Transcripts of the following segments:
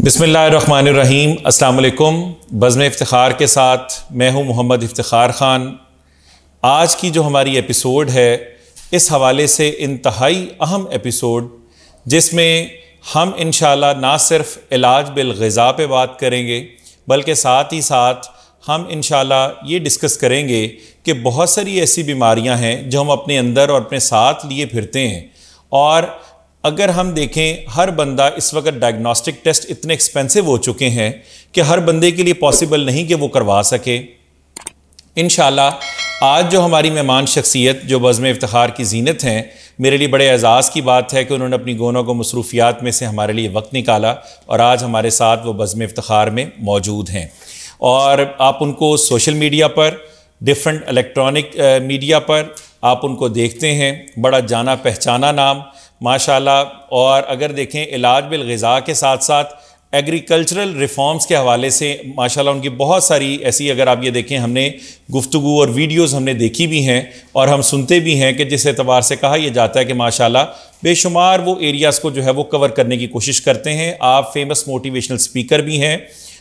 बिस्मिल्लाहिर्रहमानिर्रहीम। अस्सलाम वालेकुम। बज़्म इफ्तिखार के साथ मैं हूं मोहम्मद इफ्तिखार ख़ान। आज की जो हमारी एपिसोड है, इस हवाले से इंतहाई अहम एपिसोड, जिसमें हम इंशाअल्लाह ना सिर्फ इलाज बिल ग़िज़ा पे बात करेंगे, बल्कि साथ ही साथ हम इंशाअल्लाह ये डिस्कस करेंगे कि बहुत सारी ऐसी बीमारियां हैं जो हम अपने अंदर और अपने साथ लिए फिरते हैं। और अगर हम देखें, हर बंदा इस वक्त डायग्नोस्टिक टेस्ट इतने एक्सपेंसिव हो चुके हैं कि हर बंदे के लिए पॉसिबल नहीं कि वो करवा सके। इंशाअल्लाह आज जो हमारी मेहमान शख्सियत जो बज़्म इफ्तिखार की ज़ीनत हैं, मेरे लिए बड़े एज़ाज़ की बात है कि उन्होंने अपनी गोनों को मसरूफ़ियात में से हमारे लिए वक्त निकाला और आज हमारे साथ वो बज़्म इफ्तिखार में मौजूद हैं। और आप उनको सोशल मीडिया पर, डिफरेंट इलेक्ट्रॉनिक मीडिया पर आप उनको देखते हैं, बड़ा जाना पहचाना नाम माशाल्लाह। और अगर देखें, इलाज बिल ग़िज़ा के साथ साथ एग्रीकल्चरल रिफॉर्म्स के हवाले से माशाल्लाह उनकी बहुत सारी ऐसी, अगर आप ये देखें, हमने गुफ्तगू और वीडियोज़ हमने देखी भी हैं और हम सुनते भी हैं कि जिस एतबार से कहा यह जाता है कि माशाल्लाह बेशुमार वो एरियाज़ को जो है वो कवर करने की कोशिश करते हैं। आप फेमस मोटिवेशनल स्पीकर भी हैं,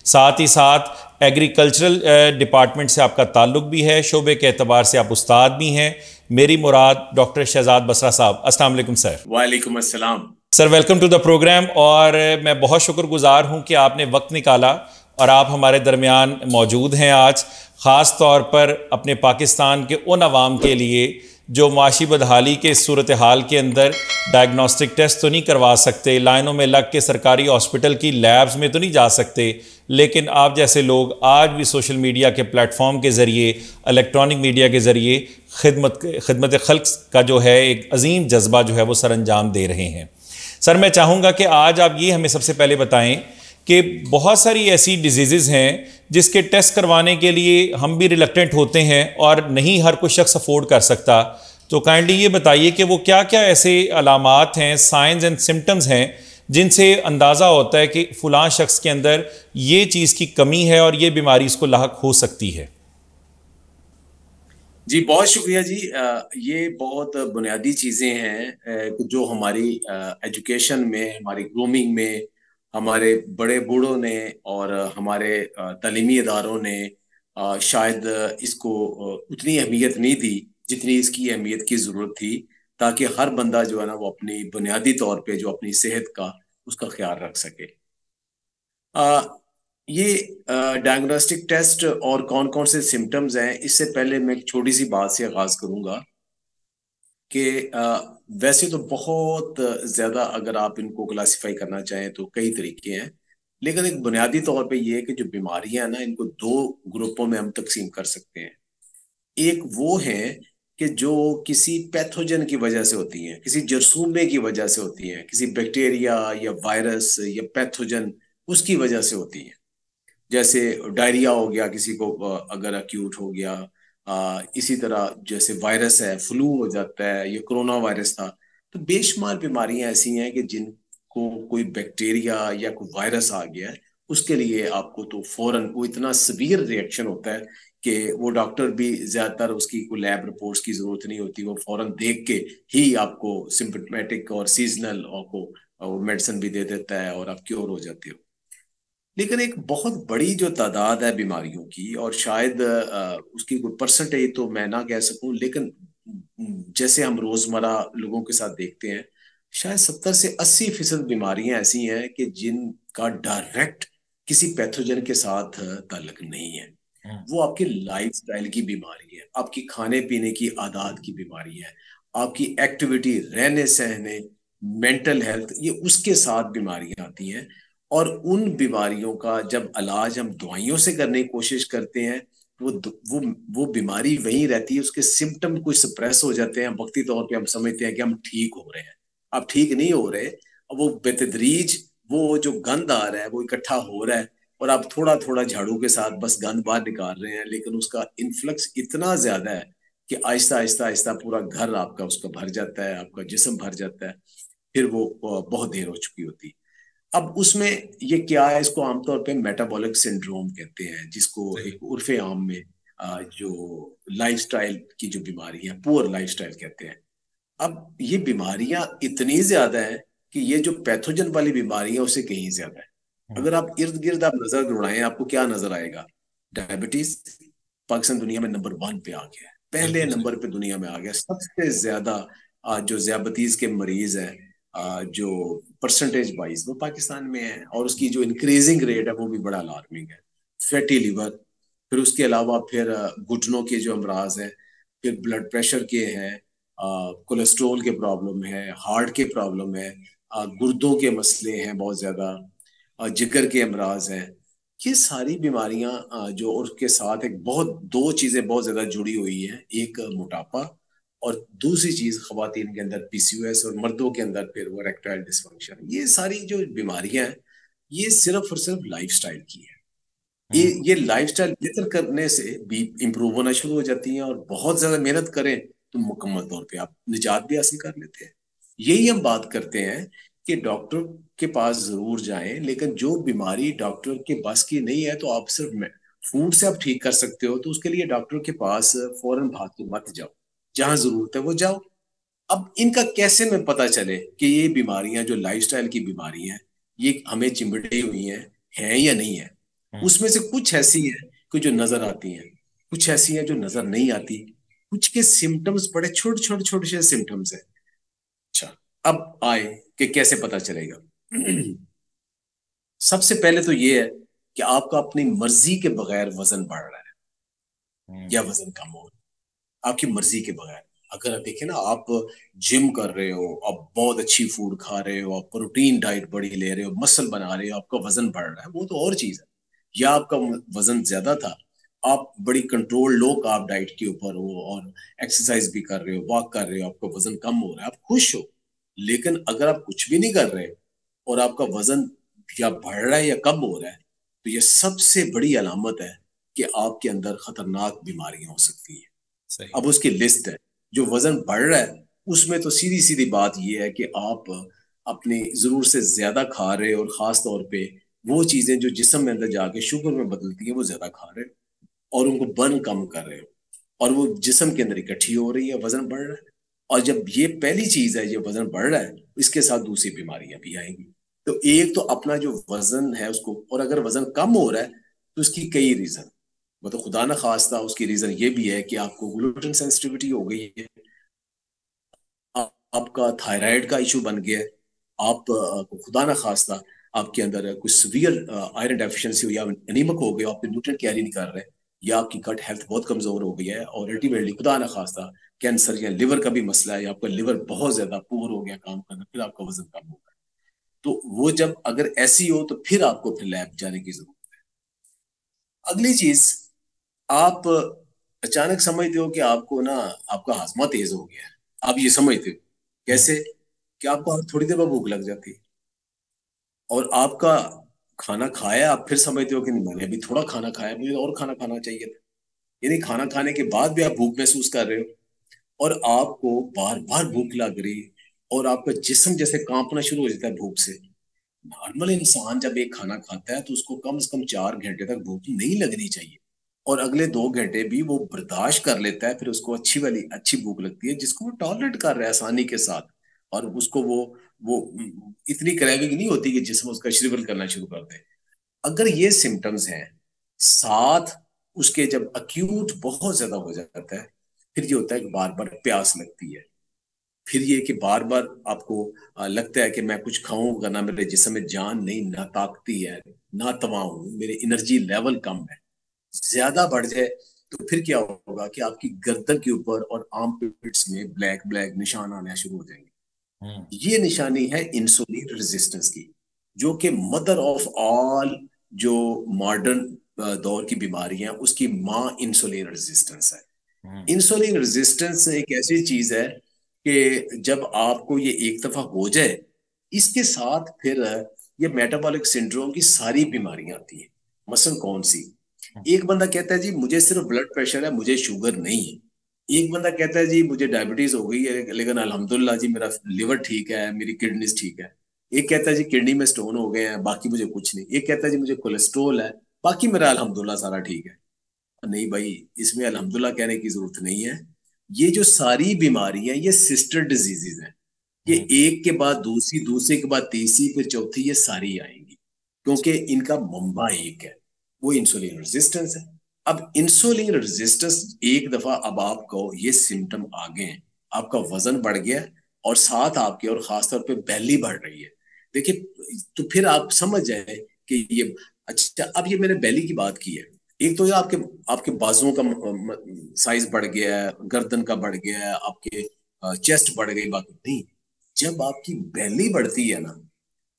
साथ ही साथ एग्रीकल्चरल डिपार्टमेंट से आपका ताल्लुक़ भी है, शोबे के एतबार से आप उस्ताद भी हैं। मेरी मुराद डॉक्टर शहजाद बसरा साहब, अस्सलाम वालेकुम सर। वालेकुम अस्सलाम sir, welcome to the programme. और मैं बहुत शुक्रगुजार हूँ कि आपने वक्त निकाला और आप हमारे दरमियान मौजूद हैं आज, ख़ास तौर पर अपने पाकिस्तान के उन अवाम के लिए जो माशी बदहाली के सूरत हाल के अंदर डायग्नोस्टिक टेस्ट तो नहीं करवा सकते, लाइनों में लग के सरकारी हॉस्पिटल की लैब्स में तो नहीं जा सकते, लेकिन आप जैसे लोग आज भी सोशल मीडिया के प्लेटफॉर्म के ज़रिए, इलेक्ट्रॉनिक मीडिया के ज़रिए खिदमत खल्क़ का जो है एक अजीम जज्बा जो है वो सर अंजाम दे रहे हैं। सर, मैं चाहूँगा कि आज आप ये हमें सबसे पहले बताएं कि बहुत सारी ऐसी डिजीज़ हैं जिसके टेस्ट करवाने के लिए हम भी रिलक्टेंट होते हैं और नहीं हर कोई शख्स अफोर्ड कर सकता। तो काइंडली ये बताइए कि वो क्या क्या ऐसे अलामात हैं, साइंस एंड सिम्टम्स हैं जिनसे अंदाज़ा होता है कि फ़लाँ शख्स के अंदर ये चीज़ की कमी है और ये बीमारी इसको लाहक हो सकती है। जी, बहुत शुक्रिया जी। ये बहुत बुनियादी चीज़ें हैं जो हमारी एजुकेशन में, हमारी ग्रूमिंग में, हमारे बड़े बूढ़ों ने और हमारे तालीमी इदारों ने शायद इसको उतनी अहमियत नहीं दी जितनी इसकी अहमियत की ज़रूरत थी, ताकि हर बंदा जो है ना वो अपनी बुनियादी तौर पे जो अपनी सेहत का उसका ख्याल रख सके। ये डायग्नोस्टिक टेस्ट और कौन कौन से सिम्टम्स हैं, इससे पहले मैं एक छोटी सी बात से आगाज करूंगा कि वैसे तो बहुत ज्यादा अगर आप इनको क्लासिफाई करना चाहें तो कई तरीके हैं, लेकिन एक बुनियादी तौर पे ये है कि जो बीमारियां हैं ना, इनको दो ग्रुपों में हम तकसीम कर सकते हैं। एक वो है कि जो किसी पैथोजन की वजह से होती हैं, किसी जरसूमे की वजह से होती हैं, किसी बैक्टीरिया या वायरस या पैथोजन उसकी वजह से होती हैं। जैसे डायरिया हो गया किसी को, अगर अक्यूट हो गया, इसी तरह जैसे वायरस है, फ्लू हो जाता है, ये कोरोना वायरस था। तो बेशुमार बीमारियां ऐसी हैं कि जिनको कोई बैक्टीरिया या कोई वायरस आ गया है, उसके लिए आपको तो फौरन वो इतना सीवियर रिएक्शन होता है कि वो डॉक्टर भी ज्यादातर उसकी कोई लैब रिपोर्ट्स की जरूरत नहीं होती, वो फौरन देख के ही आपको सिम्पटमेटिक और सीजनल आपको मेडिसिन भी दे देता है और आप क्योर हो जाते हो। लेकिन एक बहुत बड़ी जो तादाद है बीमारियों की, और शायद उसकी कोई परसेंटेज तो मैं ना कह सकूं, लेकिन जैसे हम रोजमर्रा लोगों के साथ देखते हैं, शायद 70 से 80% बीमारियां ऐसी हैं कि जिनका डायरेक्ट किसी पैथोजन के साथ ताल्लुक नहीं है। वो आपकी लाइफ स्टाइल की बीमारी है, आपकी खाने पीने की आदत की बीमारी है, आपकी एक्टिविटी, रहने सहने, मेंटल हेल्थ, ये उसके साथ बीमारियां आती हैं। और उन बीमारियों का जब इलाज हम दवाइयों से करने की कोशिश करते हैं, वो वो वो बीमारी वहीं रहती है, उसके सिम्टम कुछ सप्रेस हो जाते हैं, वक्ती तौर पे हम समझते हैं कि हम ठीक हो रहे हैं। अब ठीक नहीं हो रहे, अब वो बेतदरीज वो जो गंद आ रहा है वो इकट्ठा हो रहा है, और आप थोड़ा थोड़ा झाड़ू के साथ बस गंद बाहर निकाल रहे हैं, लेकिन उसका इन्फ्लक्स इतना ज्यादा है कि आहिस्ता आहिस्ता आहिस्ता पूरा घर आपका उसका भर जाता है, आपका जिस्म भर जाता है, फिर वो बहुत देर हो चुकी होती है। अब उसमें ये क्या है, इसको आमतौर पे मेटाबॉलिक सिंड्रोम कहते हैं, जिसको एक उर्फे आम में जो लाइफस्टाइल की जो बीमारी है, पुअर लाइफस्टाइल कहते हैं। अब ये बीमारियां इतनी ज्यादा है कि ये जो पैथोजन वाली बीमारी है उससे कहीं ज्यादा है। अगर आप इर्द गिर्द आप नजर दौड़ाएं, आपको क्या नजर आएगा? डायबिटीज। पाकिस्तान दुनिया में नंबर 1 पे आ गया है, पहले बिल्कुल सही। नंबर पे दुनिया में आ गया। सबसे ज्यादा जो ज्यादतीज के मरीज हैं, जो परसेंटेज वाइज, वो पाकिस्तान में है, और उसकी जो इंक्रीजिंग रेट है वो भी बड़ा अलार्मिंग है। फैटी लिवर, फिर उसके अलावा फिर घुटनों के जो अमराज हैं, फिर ब्लड प्रेशर के हैं, कोलेस्ट्रोल के प्रॉब्लम है, हार्ट के प्रॉब्लम है, गुर्दों के मसले हैं बहुत ज्यादा, जिगर के अमराज हैं। ये सारी बीमारियां जो, और उसके साथ एक बहुत दो चीजें बहुत ज्यादा जुड़ी हुई हैं, एक मोटापा, और दूसरी चीज खवातीन के अंदर पीसीओएस, और मर्दों के अंदर फिर वो इरेक्टाइल डिस्फंक्शन। ये सारी जो बीमारियां हैं, ये सिर्फ और सिर्फ लाइफस्टाइल की है। ये लाइफस्टाइल बेहतर करने से भी इंप्रूव होना शुरू हो जाती हैं, और बहुत ज्यादा मेहनत करें तो मुकम्मल तौर पे आप निजात भी हासिल कर लेते हैं। यही हम बात करते हैं कि डॉक्टर के पास जरूर जाएं, लेकिन जो बीमारी डॉक्टर के बस की नहीं है, तो आप सिर्फ फूड से आप ठीक कर सकते हो, तो उसके लिए डॉक्टर के पास फौरन भाग के मत जाओ। जहां जरूरत है वो जाओ। अब इनका कैसे में पता चले कि ये बीमारियां जो लाइफस्टाइल की बीमारियां हैं, ये हमें चिंबड़ी हुई हैं या नहीं है? उसमें से कुछ ऐसी हैं कि जो नजर आती हैं, कुछ ऐसी हैं जो नजर नहीं आती, कुछ के सिम्टम्स बड़े छोटे छोटे छोटे से सिम्टम्स हैं। अच्छा, अब आए कि कैसे पता चलेगा। सबसे पहले तो ये है कि आपका अपनी मर्जी के बगैर वजन बढ़ रहा है या वजन कम हो रहा है, आपकी मर्जी के बगैर। अगर आप देखें ना, आप जिम कर रहे हो, आप बहुत अच्छी फूड खा रहे हो, आप प्रोटीन डाइट बड़ी ले रहे हो, मसल बना रहे हो, आपका वजन बढ़ रहा है, वो तो और चीज है। या आपका वजन ज्यादा था, आप बड़ी कंट्रोल लो कार्ब डाइट के ऊपर हो, और एक्सरसाइज भी कर रहे हो, वॉक कर रहे हो, आपका वजन कम हो रहा है, आप खुश हो। लेकिन अगर आप कुछ भी नहीं कर रहे और आपका वजन या बढ़ रहा है या कम हो रहा है, तो ये सबसे बड़ी अलामत है कि आपके अंदर खतरनाक बीमारियां हो सकती हैं। सही। अब उसकी लिस्ट है। जो वजन बढ़ रहा है, उसमें तो सीधी सीधी बात यह है कि आप अपनी जरूरत से ज्यादा खा रहे हो, और खास तौर पे वो चीजें जो जिस्म में अंदर जाके शुगर में बदलती है, वो ज्यादा खा रहे हो, और उनको बर्न कम कर रहे हो, और वो जिस्म के अंदर इकट्ठी हो रही है, वजन बढ़ रहा है। और जब ये पहली चीज है, ये वजन बढ़ रहा है, इसके साथ दूसरी बीमारियां भी आएंगी। तो एक तो अपना जो वजन है उसको, और अगर वजन कम हो रहा है तो उसकी कई रीजन, वो तो खुदा ना खास्ता उसकी रीजन ये भी है कि आपको ग्लूटेन सेंसिटिविटी हो गई है, आपका थायराइड का इशू बन गया है, आप खुदा ना खास्ता आपके अंदर कुछ सीवियर आयरन डेफिशिएंसी हो, या एनीमिक हो गए, आप न्यूट्रिएंट कैरी नहीं कर रहे, या आपकी गट हेल्थ बहुत कमजोर हो गई है, और अल्टीमेटली खुदा ना खास्ता कैंसर या लिवर का भी मसला है, या आपका लिवर बहुत ज्यादा पुअर हो गया काम करना, फिर आपका वजन कम होगा। तो वो जब अगर ऐसी हो, तो फिर आपको फिर लैब जाने की जरूरत है। अगली चीज, आप अचानक समझते हो कि आपको ना, आपका हाजमा तेज हो गया है। आप ये समझते हो कैसे? कि आपको हर थोड़ी देर बाद भूख लग जाती है, और आपका खाना खाया, आप फिर समझते हो कि नहीं, मैंने अभी थोड़ा खाना खाया, मुझे और खाना खाना चाहिए था। यानी खाना खाने के बाद भी आप भूख महसूस कर रहे हो, और आपको बार बार भूख लग रही है, और आपका जिस्म जैसे कांपना शुरू हो जाता है भूख से। नॉर्मल इंसान जब एक खाना खाता है, तो उसको कम से कम 4 घंटे तक भूख नहीं लगनी चाहिए, और अगले 2 घंटे भी वो बर्दाश्त कर लेता है, फिर उसको अच्छी वाली अच्छी भूख लगती है, जिसको वो टॉलरेट कर रहा है आसानी के साथ। और उसको वो इतनी क्रेविंग नहीं होती कि जिसमें उसका श्रिवल करना शुरू कर दे। अगर ये सिम्टम्स हैं, साथ उसके जब अक्यूट बहुत ज्यादा हो जाता है, फिर ये होता है कि बार बार प्यास लगती है, फिर ये कि बार बार आपको लगता है कि मैं कुछ खाऊं, वरना मेरे जिस्म में जान नहीं, ना ताकती है, ना तवा हूं, मेरे एनर्जी लेवल कम है। ज्यादा बढ़ जाए तो फिर क्या होगा कि आपकी गर्दन के ऊपर और आर्म पिट्स में ब्लैक ब्लैक निशान आने शुरू हो जाएंगे। ये निशानी है इंसुलिन रेजिस्टेंस की, जो कि मदर ऑफ ऑल जो मॉडर्न दौर की बीमारियां, उसकी माँ इंसुलिन रेजिस्टेंस है। इंसुलिन रेजिस्टेंस एक ऐसी चीज है कि जब आपको ये एक दफा हो जाए, इसके साथ फिर ये मेटाबॉलिक सिंड्रोम की सारी बीमारियां आती हैं। मसलन कौन सी? एक बंदा कहता है जी मुझे सिर्फ ब्लड प्रेशर है, मुझे शुगर नहीं है। एक बंदा कहता है जी मुझे डायबिटीज हो गई है, लेकिन अल्हम्दुलिल्लाह जी मेरा लिवर ठीक है, मेरी किडनीज ठीक है। एक कहता है जी किडनी में स्टोन हो गए हैं, बाकी मुझे कुछ नहीं। एक कहता है जी मुझे कोलेस्ट्रोल है, बाकी मेरा अल्हम्दुलिल्लाह सारा ठीक है। नहीं भाई, इसमें अल्हम्दुलिल्लाह कहने की जरूरत नहीं है। ये जो सारी बीमारियां, ये सिस्टर डिजीजेज हैं। ये एक के बाद दूसरी, दूसरे के बाद तीसरी, फिर चौथी, ये सारी आएंगी। क्योंकि इनका मंबा एक है, वो इंसुलिन रेजिस्टेंस है। अब इंसुलिन रेजिस्टेंस एक दफा अब आपको ये सिम्टम आ गए हैं, आपका वजन बढ़ गया और साथ आपके और खासतौर पे बेली बढ़ रही है, देखिए, तो फिर आप समझ जाए कि ये, अच्छा अब ये मैंने बेली की बात की है, एक तो ये आपके आपके बाजुओं का साइज बढ़ गया है, गर्दन का बढ़ गया है, आपके चेस्ट बढ़ गई, बात नहीं। जब आपकी बेली बढ़ती है ना,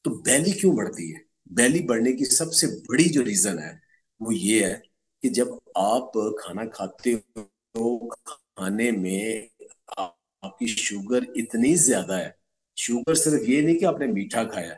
तो बेली क्यों बढ़ती है? बेली बढ़ने की सबसे बड़ी जो रीजन है वो ये है कि जब आप खाना खाते हो, खाने में आपकी शुगर इतनी ज्यादा है। शुगर सिर्फ ये नहीं कि आपने मीठा खाया,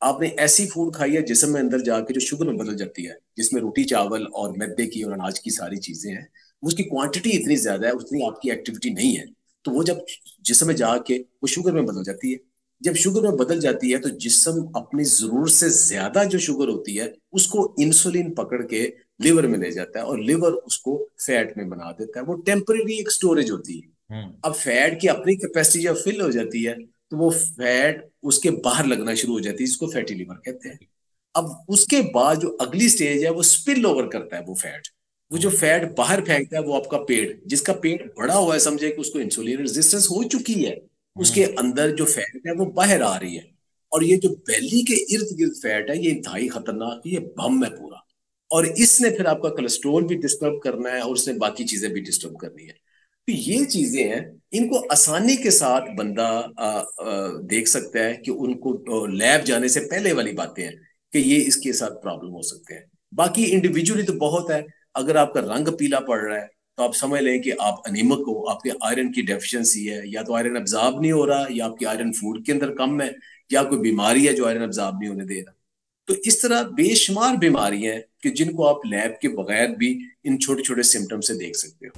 आपने ऐसी फूड खाई है जिसम में अंदर जाके जो शुगर में बदल जाती है, जिसमें रोटी चावल और मैदे की और अनाज की सारी चीजें हैं, उसकी क्वांटिटी इतनी ज्यादा है, उतनी आपकी एक्टिविटी नहीं है, तो वो जब जिसम में जाके वो शुगर में बदल जाती है। जब शुगर में बदल जाती है तो जिस्म अपनी जरूरत से ज्यादा जो शुगर होती है उसको इंसुलिन पकड़ के लिवर में ले जाता है और लिवर उसको फैट में बना देता है, वो टेम्परेरी एक स्टोरेज होती है। अब फैट की अपनी कैपेसिटी जब फिल हो जाती है तो वो फैट उसके बाहर लगना शुरू हो जाती है, इसको फैटी लिवर कहते हैं। अब उसके बाद जो अगली स्टेज है वो स्पिल ओवर करता है, वो फैट, वो जो फैट बाहर फेंकता है वो आपका पेट, जिसका पेट बड़ा हुआ है, समझे कि उसको इंसुलिन रेजिस्टेंस हो चुकी है, उसके अंदर जो फैट है वो बाहर आ रही है। और ये जो बेली के इर्द गिर्द फैट है ये इंतहाई खतरनाक है, ये बम है पूरा। और इसने फिर आपका कोलेस्ट्रोल भी डिस्टर्ब करना है और उसने बाकी चीजें भी डिस्टर्ब करनी है। तो ये चीजें हैं, इनको आसानी के साथ बंदा देख सकता है कि उनको लैब जाने से पहले वाली बातें हैं कि ये इसके साथ प्रॉब्लम हो सकते हैं। बाकी इंडिविजुअली तो बहुत है। अगर आपका रंग पीला पड़ रहा है तो आप समझ लें कि आप अनीमिक हो, आपके आयरन की डेफिशिएंसी है, या तो आयरन अब्जॉर्ब नहीं हो रहा, या आपकी आयरन फूड के अंदर कम है, या कोई बीमारी है जो आयरन अब्जॉर्ब नहीं होने दे रहा। तो इस तरह बेशुमार बीमारियां हैं कि जिनको आप लैब के बगैर भी इन छोटे छोटे सिम्टम से देख सकते हो।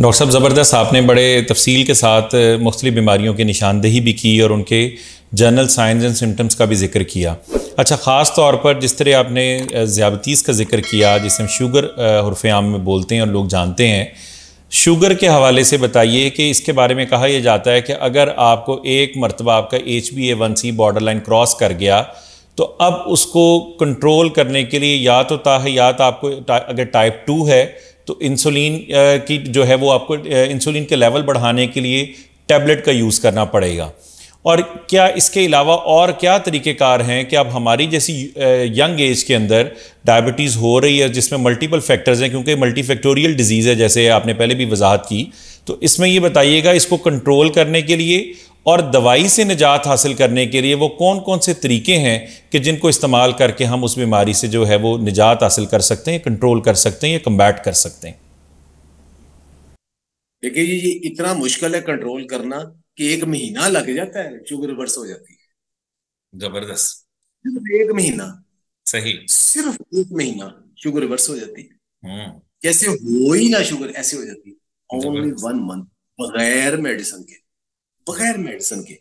डॉक्टर साहब ज़बरदस्त, आपने बड़े तफसील के साथ मुख्तलिफ बीमारियों की निशानदेही भी की और उनके जनरल साइंस एंड सिम्टम्स का भी जिक्र किया। अच्छा, ख़ास तौर पर जिस तरह आपने ज़ियाबतीस का जिक्र किया, जिसे हम शुगर उर्फ़ आम में बोलते हैं और लोग जानते हैं, शुगर के हवाले से बताइए कि इसके बारे में कहा यह जाता है कि अगर आपको एक मरतबा आपका HbA1c बॉर्डर लाइन क्रॉस कर गया तो अब उसको कंट्रोल करने के लिए या तो ताहयात आपको अगर टाइप 2 है तो इंसुलिन की जो है वो आपको इंसुलिन के लेवल बढ़ाने के लिए टैबलेट का यूज़ करना पड़ेगा। और क्या इसके अलावा और क्या तरीक़ेकार हैं कि अब हमारी जैसी यंग एज के अंदर डायबिटीज़ हो रही है जिसमें मल्टीपल फैक्टर्स हैं, क्योंकि मल्टी फैक्टोरियल डिजीज़ है जैसे आपने पहले भी वजाहत की, तो इसमें ये बताइएगा इसको कंट्रोल करने के लिए और दवाई से निजात हासिल करने के लिए वो कौन कौन से तरीके हैं कि जिनको इस्तेमाल करके हम उस बीमारी से जो है वो निजात हासिल कर सकते हैं, कंट्रोल कर सकते हैं या कम्बैट कर सकते हैं? देखिए ये इतना मुश्किल है कंट्रोल करना कि 1 महीना लग जाता है, शुगर रिवर्स हो जाती है। जबरदस्त। सिर्फ 1 महीना, सही। सिर्फ 1 महीना शुगर रिवर्स हो जाती है। हम्म। जैसे हो ही ना शुगर, ऐसे हो जाती है। ओनली जबरदस्त। 1 मंथ, बगैर मेडिसिन के, बगैर मेडिसिन के।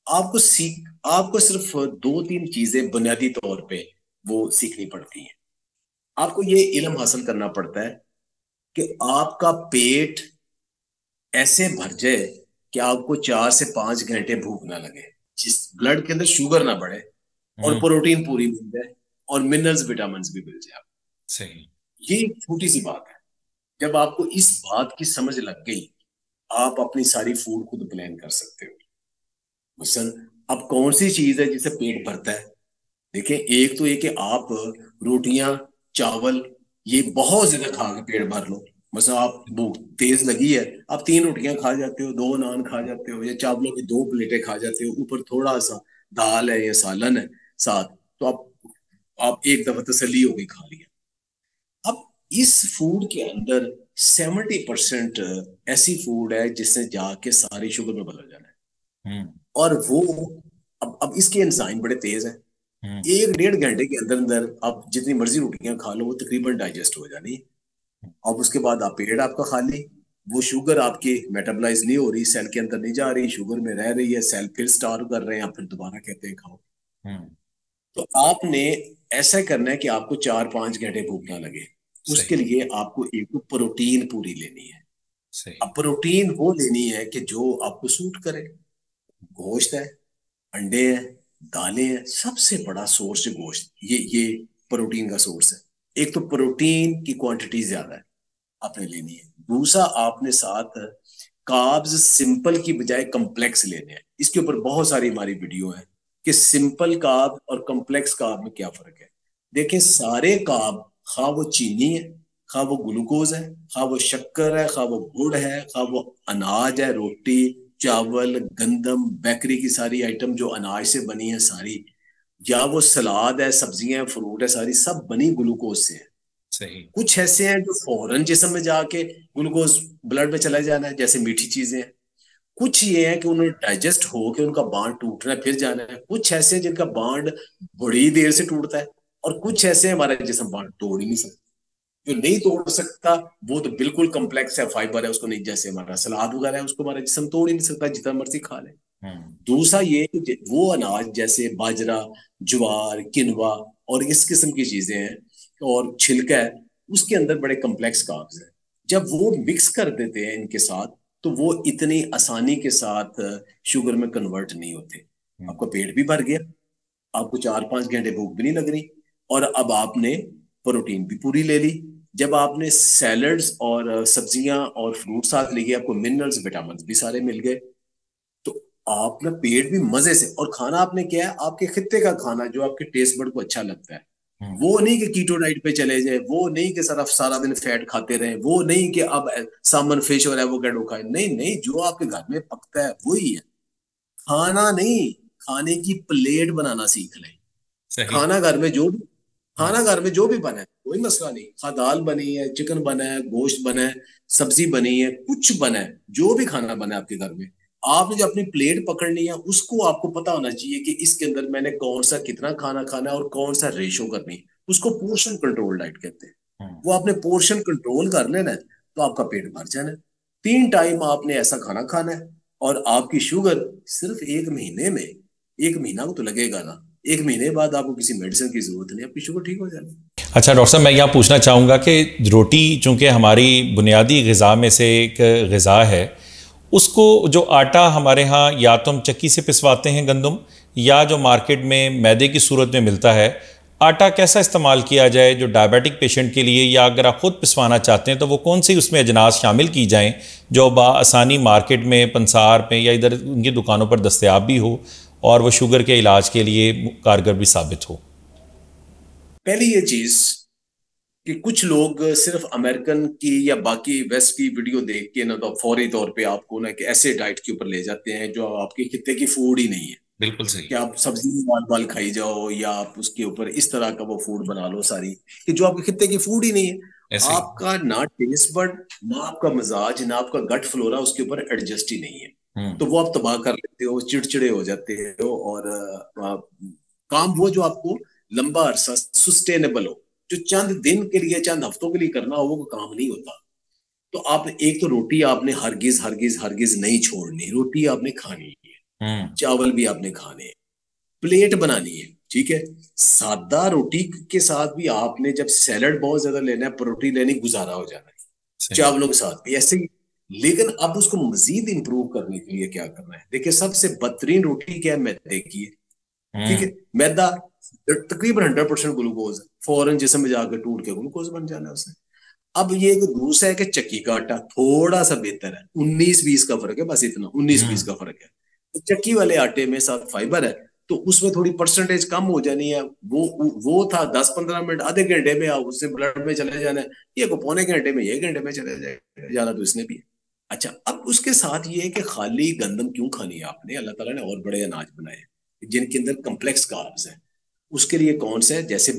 आपको सिर्फ 2-3 चीजें बुनियादी तौर पे वो सीखनी पड़ती हैं। आपको ये इल्म हासिल करना पड़ता है कि आपका पेट ऐसे भर जाए कि आपको 4 से 5 घंटे भूख ना लगे, जिस ब्लड के अंदर शुगर ना बढ़े और हम्म। प्रोटीन पूरी मिल जाए और मिनरल्स विटामिन भी मिल जाए। सही। ये एक छोटी सी बात है। जब आपको इस बात की समझ लग गई, आप अपनी सारी फूड खुद प्लान कर सकते हो। मसलन अब कौन सी चीज है जिससे पेट भरता है? देखिए, एक तो ये कि आप रोटियां चावल ये बहुत ज्यादा खा के पेट भर लो। मतलब आप भूख तेज लगी है, आप 3 रोटियां खा जाते हो, 2 नान खा जाते हो, या चावलों की 2 प्लेटें खा जाते हो, ऊपर थोड़ा सा दाल है या सालन है साथ, तो आप एक दफा तसल्ली होगी खा लिया। अब इस फूड के अंदर 70% ऐसी फूड है जिससे जाके सारी शुगर में बदल जाना है। हम्म। और वो अब इसके एंजाइम बड़े तेज है। हम्म। 1-1.5 घंटे के अंदर अंदर आप जितनी मर्जी रोटियां खा लो वो तकरीबन डाइजेस्ट हो जानी है। अब उसके बाद आप पेट आपका खाली, वो शुगर आपकी मेटाबोलाइज नहीं हो रही, सेल के अंदर नहीं जा रही, शुगर में रह रही है, सेल फिर स्टार्व कर रहे हैं, आप फिर दोबारा कहते हैं खाओ। हम्म। तो आपने ऐसा करना है कि आपको 4-5 घंटे भूख ना लगे। उसके सही। लिए आपको एक तो प्रोटीन पूरी लेनी है। सही। अब प्रोटीन वो लेनी है कि जो आपको सूट करे। गोश्त है, अंडे हैं, दालें हैं, सबसे बड़ा सोर्स है गोश्त, ये प्रोटीन का सोर्स है। एक तो प्रोटीन की क्वांटिटी ज्यादा है, आपने लेनी है। दूसरा, आपने साथ कार्ब्स सिंपल की बजाय कम्प्लेक्स लेने हैं। इसके ऊपर बहुत सारी हमारी वीडियो है कि सिंपल कार्ब और कम्प्लेक्स कार्ब में क्या फर्क है। देखिए, सारे कार्ब, खा वो चीनी है, खा वो ग्लूकोज है, खा वो शक्कर है, खा वो गुड़ है, खा वो अनाज है, रोटी, चावल, गंदम, बेकरी की सारी आइटम जो अनाज से बनी है सारी, या वो सलाद है, सब्जियां हैं, फ्रूट है, सारी सब बनी ग्लूकोज से है। सही। कुछ ऐसे हैं जो फौरन जिस्म में जाके ग्लूकोज ब्लड में चला जाना है, जैसे मीठी चीजें हैं। कुछ ये है कि उन्हें डाइजेस्ट हो के उनका बांड टूटना है, फिर जाना है। कुछ ऐसे हैं जिनका बांड बड़ी देर से टूटता है, और कुछ ऐसे हमारा जिस्म बांड तोड़ ही नहीं सकता। जो नहीं तोड़ सकता वो तो बिल्कुल कम्प्लेक्स है, फाइबर है, उसको नहीं, जैसे हमारा सलाद वगैरह है, उसको हमारा जिस्म तोड़ ही नहीं सकता, जितना मर्जी खा ले। हम्म। दूसरा ये कि वो अनाज जैसे बाजरा, ज्वार, किनवा और इस किस्म की चीजें हैं, और छिलका है, उसके अंदर बड़े कम्प्लेक्स कार्ब्स हैं। जब वो मिक्स कर देते हैं इनके साथ, तो वो इतनी आसानी के साथ शुगर में कन्वर्ट नहीं होते। आपका पेट भी भर गया, आपको 4-5 घंटे भूख भी नहीं लग रही, और अब आपने प्रोटीन भी पूरी ले ली। जब आपने सैलड्स और सब्जियां और फ्रूट साथ लिए, आपको मिनरल्स, विटामिन भी सारे मिल गए। तो आप ना पेट भी मजे से, और खाना आपने क्या है, आपके खित्ते का खाना जो आपके टेस्ट बड को अच्छा लगता है। वो नहीं कि कीटो डाइट पे चले जाए, वो नहीं कि सर सारा दिन फैट खाते रहे, वो नहीं कि अब सामन फिश और एवोकाडो खाए, नहीं नहीं, जो आपके घर में पकता है वही है। खाना नहीं, खाने की प्लेट बनाना सीख लें। सही। खाना घर में जो भी हम्म। खाना घर में जो भी बना है कोई मसला नहीं, खा दाल बनी है, चिकन बना है, गोश्त बना है, सब्जी बनी है, कुछ बना है, जो भी खाना बना है आपके घर में, आपने जो अपनी प्लेट पकड़नी है उसको आपको पता होना चाहिए कि इसके अंदर मैंने कौन सा कितना खाना खाना है और कौन सा रेशो करनी है। उसको पोर्शन कंट्रोल डाइट कहते हैं। हम्म। वो आपने पोर्शन कंट्रोल कर लेना है, तो आपका पेट भर जाना है। 3 टाइम आपने ऐसा खाना खाना है, और आपकी शुगर सिर्फ 1 महीने में, 1 महीना को तो लगेगा ना, 1 महीने बाद आपको किसी मेडिसिन की जरूरत नहीं, आपकी शुगर ठीक हो जाएगी। अच्छा डॉक्टर साहब, मैं यहाँ पूछना चाहूँगा कि रोटी चूँकि हमारी बुनियादी ग़िज़ा में से एक ग़िज़ा है, उसको जो आटा हमारे यहाँ या तो हम चक्की से पिसवाते हैं गंदम, या जो मार्केट में मैदे की सूरत में मिलता है, आटा कैसा इस्तेमाल किया जाए जो डायबिटिक पेशेंट के लिए, या अगर आप ख़ुद पिसवाना चाहते हैं तो वो कौन सी उसमें अजनास शामिल की जाएँ जो बआसानी मार्केट में, पंसार में या इधर उनकी दुकानों पर दस्तयाब भी हो और वो शुगर के इलाज के लिए कारगर भी साबित हो? पहली ये चीज कि कुछ लोग सिर्फ अमेरिकन की या बाकी वेस्ट की वीडियो देख के ना, तो फौरी तौर पे आपको ना कि ऐसे डाइट के ऊपर ले जाते हैं जो आपके खित्ते की फूड ही नहीं है। बिल्कुल सही। कि आप सब्जी में बाल बाल खाई जाओ, या आप उसके ऊपर इस तरह का वो फूड बना लो सारी, कि जो आपके खित्ते की फूड ही नहीं है। ऐसे ही। आपका ना टेस्ट बड, ना आपका मिजाज, ना आपका गट फ्लोरा उसके ऊपर एडजस्ट ही नहीं है। तो वो आप तबाह कर लेते हो, चिड़चिड़े हो जाते हो, और काम वो जो आपको लंबा अरसा सस्टेनेबल हो, जो चंद दिन के लिए, चंद हफ्तों के लिए करना हो, वो काम नहीं होता। तो आप एक तो रोटी आपने हरगिज हरगिज हरगिज नहीं छोड़नी, रोटी आपने खानी है, हम्म। चावल भी आपने खाने हैं, प्लेट बनानी है, ठीक है। सादा रोटी के साथ भी आपने जब सैलड बहुत ज्यादा लेना है, प्रोटीन लेनी, गुजारा हो जाना है। सही। चावलों के साथ भी ऐसे ही। लेकिन अब उसको मजीद इंप्रूव करने के लिए क्या करना है, देखिए सबसे बदतरीन रोटी क्या है, मैदे की है। ठीक हम्म। है, मैदा तकरीबन 100% ग्लूकोज है, फौरन जिसम में जाकर टूट के ग्लूकोज बन जाना है उसे। अब ये एक दूसरा है कि चक्की का आटा थोड़ा सा बेहतर है, 19-20 का फर्क है, बस इतना 19-20 का फर्क है। तो चक्की वाले आटे में साथ फाइबर है, तो उसमें थोड़ी परसेंटेज कम हो जानी है। वो था 10-15 मिनट, आधे घंटे में आप उससे ब्लड में चले जाना है। ये को पौने घंटे में, 1 घंटे में चले जाना, तो इसने भी है। अच्छा, अब उसके साथ ये है कि खाली गंदम क्यों खानी है आपने, अल्लाह ताला ने और बड़े अनाज बनाए हैं जिनके अंदर कम्प्लेक्स कार्ब्स हैं। उसके लिए कौन सा है, जैसे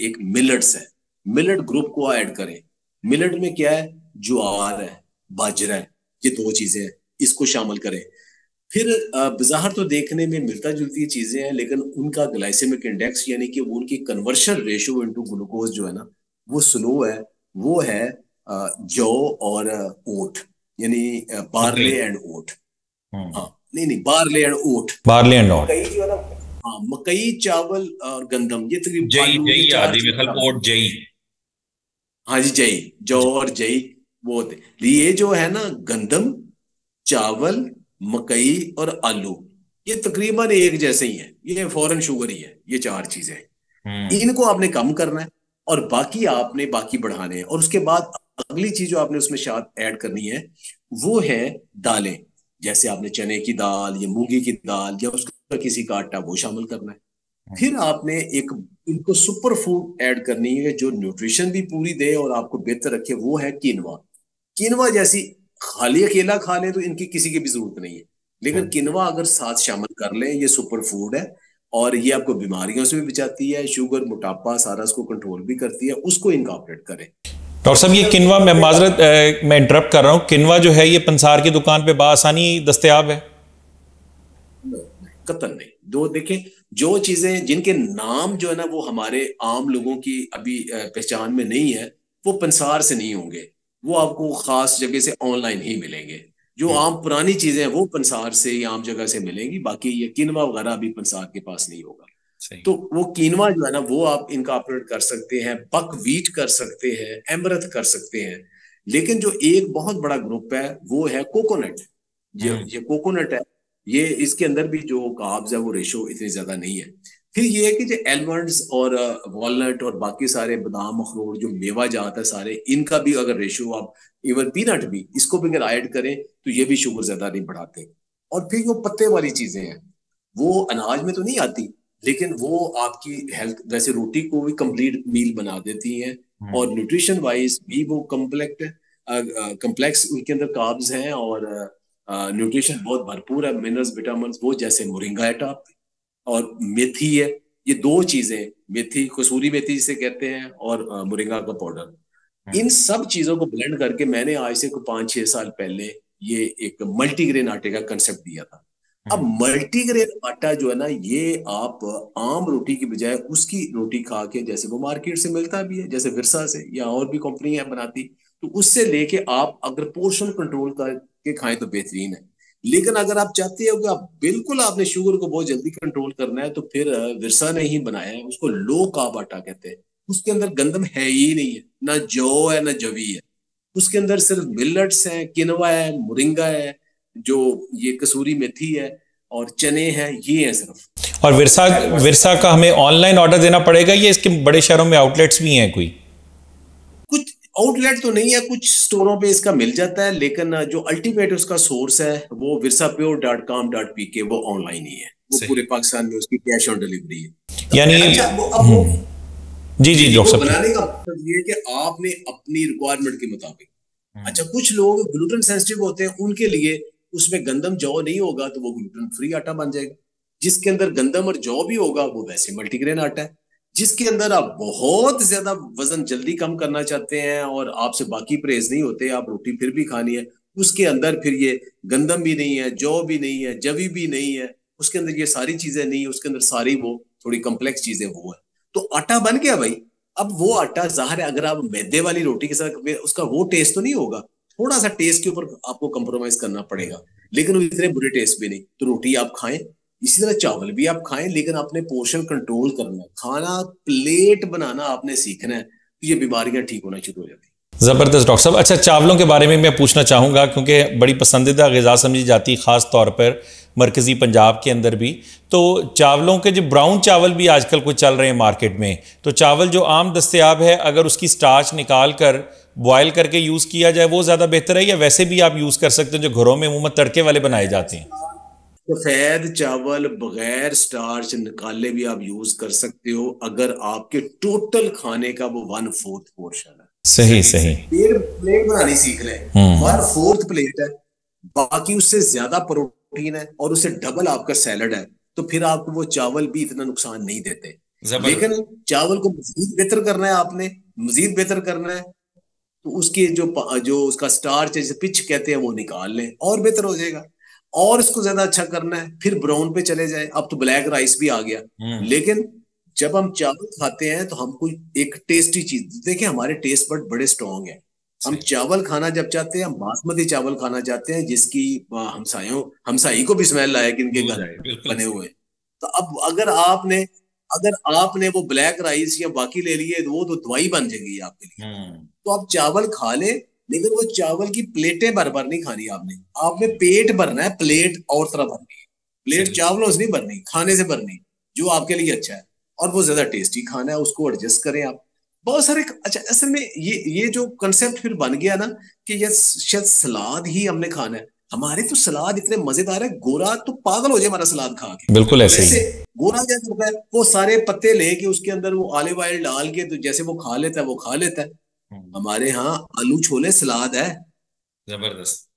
एक मिलेट्स है, मिलेट ग्रुप को ऐड करें। मिलेट में क्या है, ज्वार है, बाजरा है, ये 2 चीजें हैं, इसको शामिल करें। फिर बाहर तो देखने में मिलता जुलती चीजें हैं, लेकिन उनका ग्लाइसेमिक इंडेक्स, यानी कि वो उनकी कन्वर्शन रेशियो इनटू ग्लूकोज जो है ना, वो स्लो है। वो है जौ और ओट, यानी मकई। Barley and oat. हम्म। हाँ, नहीं नहीं, barley and oat. Barley and not. मकई जो है ना, हाँ, मकई, चावल और गंदम, ये तकरीबन जई आलू, ये जई चार आदि में खल चीजें। ओट जई। हाँ जी, जई, जौ और जई, वो होते। ये जो है ना, गंदम, चावल, मकई और आलू, ये तकरीबन एक जैसे ही है, ये फॉरेन शुगर ही है, ये चार चीजें हैं। इनको आपने कम करना है और बाकी आपने बाकी बढ़ाने हैं। और उसके बाद अगली चीज जो आपने उसमें शायद ऐड करनी है वो है दालें। जैसे आपने चने की दाल या मूंगी की दाल या उसका किसी का आटा, वो शामिल करना है। फिर आपने एक इनको सुपर फूड ऐड करनी है जो न्यूट्रिशन भी पूरी दे और आपको बेहतर रखे, वो है किनवा। किनवा जैसी खाली अकेला खा ले तो इनकी किसी की भी जरूरत नहीं है, लेकिन किनवा अगर साथ शामिल कर लें, ये सुपर फूड है और ये आपको बीमारियों से भी बचाती है, शुगर मोटापा सारा इसको कंट्रोल भी करती है, उसको इनकॉर्पोरेट करें। डॉक्टर साहब, ये किनवा, मैं माजरत मैं इंटरप्ट कर रहा हूँ, किनवा जो है ये पंसार की दुकान पे बासानी दस्तयाब है? कतन नहीं। दो देखें, जो चीजें जिनके नाम जो है ना वो हमारे आम लोगों की अभी पहचान में नहीं है, वो पंसार से नहीं होंगे, वो आपको खास जगह से ऑनलाइन ही मिलेंगे। जो आम पुरानी चीजें हैं वो पंसार से या आम जगह से मिलेंगी, बाकी ये किनवा वगैरह अभी पंसार के पास नहीं होगा। तो वो कीनवा जो है ना वो आप इनका ऑपरेट कर सकते हैं, बक व्हीट कर सकते हैं, एमरथ कर सकते हैं। लेकिन जो एक बहुत बड़ा ग्रुप है वो है कोकोनट। ये कोकोनट है, ये इसके अंदर भी जो कार्ब्स है वो रेशो इतनी ज्यादा नहीं है। फिर ये है कि जो एलमंड्स और वॉलनट और बाकी सारे बादाम अखरोट जो मेवा जात है सारे, इनका भी अगर रेशो आप, इवन पीनट भी, इसको भी अगर ऐड करें तो ये भी शुगर ज्यादा नहीं बढ़ाते। और फिर वो पत्ते वाली चीजें हैं, वो अनाज में तो नहीं आती, लेकिन वो आपकी हेल्थ, वैसे रोटी को भी कंप्लीट मील बना देती हैं और न्यूट्रिशन वाइज भी वो कम्प्लेक्स उनके अंदर कार्ब्स हैं और न्यूट्रिशन बहुत भरपूर है, मिनरल्स विटामिन, वो जैसे मोरिंगा है टॉप और मेथी है। ये दो चीजें, मेथी, कसूरी मेथी जिसे कहते हैं, और मोरिंगा का पाउडर, इन सब चीजों को ब्लेंड करके मैंने आज से 5-6 साल पहले ये एक मल्टीग्रेन आटे का कंसेप्ट दिया था। अब मल्टीग्रेन आटा जो है ना, ये आप आम रोटी की बजाय उसकी रोटी खा के, जैसे वो मार्केट से मिलता भी है, जैसे विरसा से या और भी कंपनियां बनाती, तो उससे लेके आप अगर पोर्शन कंट्रोल करके खाएं तो बेहतरीन है। लेकिन अगर आप चाहते हो कि आप बिल्कुल आपने शुगर को बहुत जल्दी कंट्रोल करना है, तो फिर विरसा ने ही बनाया है, उसको लो कार्ब आटा कहते हैं। उसके अंदर गंदम है ही नहीं है, ना जौ है ना जवी है, उसके अंदर सिर्फ मिलेट्स हैं, किनवा है, मोरिंगा है, जो ये कसूरी मेथी है और चने हैं, ये है सिर्फ। और विरसा, विरसा का हमें ऑनलाइन ऑर्डर देना पड़ेगा या इसके बड़े शहरों में आउटलेट्स भी हैं कोई? कुछ आउटलेट तो नहीं है, कुछ स्टोरों पे इसका मिल जाता है, लेकिन जो अल्टीमेट उसका सोर्स है वो virsapure.com.pk, वो ऑनलाइन ही है, वो पूरे पाकिस्तान में उसकी कैश ऑन डिलीवरी है। यानी अच्छा, वो जी जी वो डॉक्टर साहब, बनाने का मतलब ये है कि आपने अपनी रिक्वायरमेंट के मुताबिक, अच्छा कुछ लोग ग्लूटेन सेंसिटिव होते हैं, उनके लिए उसमें गंदम जौ नहीं होगा तो वो ग्लूटेन फ्री आटा बन जाएगा। जिसके अंदर गंदम और जौ भी होगा वो वैसे मल्टीग्रेन आटा है। जिसके अंदर आप बहुत ज्यादा वजन जल्दी कम करना चाहते हैं और आपसे बाकी परहेज नहीं होते, आप रोटी फिर भी खानी है, उसके अंदर फिर ये गंदम भी नहीं है, जौ भी नहीं है, जवी भी नहीं है, उसके अंदर ये सारी चीजें नहीं है, उसके अंदर सारी वो थोड़ी कम्प्लेक्स चीजें वो है, तो आटा बन गया भाई। अब वो आटा जाहिर है, अगर आप मैदे वाली रोटी के साथ, उसका वो टेस्ट तो नहीं होगा, थोड़ा सा टेस्ट के ऊपर आपको कंप्रोमाइज करना पड़ेगा, लेकिन वो इतने बुरे टेस्ट भी नहीं। तो रोटी आप खाएं, इसी तरह चावल भी आप खाएं, लेकिन आपने पोर्शन कंट्रोल करना है, खाना प्लेट बनाना आपने सीखना है, तो ये बीमारियां ठीक होना शुरू हो जाती है। ज़बरदस्त डॉक्टर साहब। अच्छा, चावलों के बारे में मैं पूछना चाहूँगा क्योंकि बड़ी पसंदीदा ग़िज़ा समझी जाती है, ख़ास तौर पर मरकज़ी पंजाब के अंदर भी। तो चावलों के जो ब्राउन चावल भी आजकल कुछ चल रहे हैं मार्केट में, तो चावल जो आम दस्तयाब है, अगर उसकी स्टार्च निकाल कर बॉयल करके यूज़ किया जाए वो ज़्यादा बेहतर है, या वैसे भी आप यूज़ कर सकते हैं जो घरों में अमूमन तड़के वाले बनाए जाते हैं? सफेद चावल बगैर स्टार्च निकाले भी आप यूज कर सकते हो, अगर आपके टोटल खाने का वो 1/4 पोर्शन है। सही सही। प्लेट बनानी सीख लें, 1/4 प्लेट है, बाकी उससे ज्यादा प्रोटीन है और उससे डबल आपका सैलड है, तो फिर आपको वो चावल भी इतना नुकसान नहीं देते। लेकिन चावल को मजीद बेहतर करना है, आपने मजीद बेहतर करना है, तो उसके जो उसका स्टार्च है, जिसे पिच कहते हैं, वो निकाल लें और बेहतर हो जाएगा। और इसको ज्यादा अच्छा करना है, फिर ब्राउन पे चले जाए। अब तो ब्लैक राइस भी आ गया, लेकिन जब हम चावल खाते हैं तो हमको एक टेस्टी चीज, देखिए हमारे टेस्ट बड बड़े स्ट्रांग हैं। हम चावल खाना जब चाहते हैं, बासमती चावल खाना चाहते हैं, जिसकी हमसाई को भी स्मेल आए कि इनके घर बने हुए। तो अब अगर आपने वो ब्लैक राइस या बाकी ले लिए, तो वो तो दवाई बन जाएगी आपके लिए। तो आप चावल खा ले, लेकिन वो चावल की प्लेटें भर भर नहीं खानी आपने, आपने पेट भरना है, प्लेट और तरह भरनी है। प्लेट चावलों से नहीं भरनी, खाने से भरनी जो आपके लिए अच्छा है और वो ज्यादा टेस्टी खाना है, उसको एडजस्ट करें आप। बहुत सारे अच्छा, असल में ये जो कंसेप्ट फिर बन गया ना कि ये शायद सलाद ही हमने खाना है। हमारे तो सलाद इतने मजेदार है, गोरा तो पागल हो जाए हमारा सलाद खा के। बिल्कुल ऐसे ही वैसे गोरा क्या करता है, वो सारे पत्ते लेके उसके अंदर वो ऑलिव ऑयल डाल के तो जैसे वो खा लेता है वो खा लेता है। हमारे यहाँ आलू छोले सलाद है, जबरदस्त।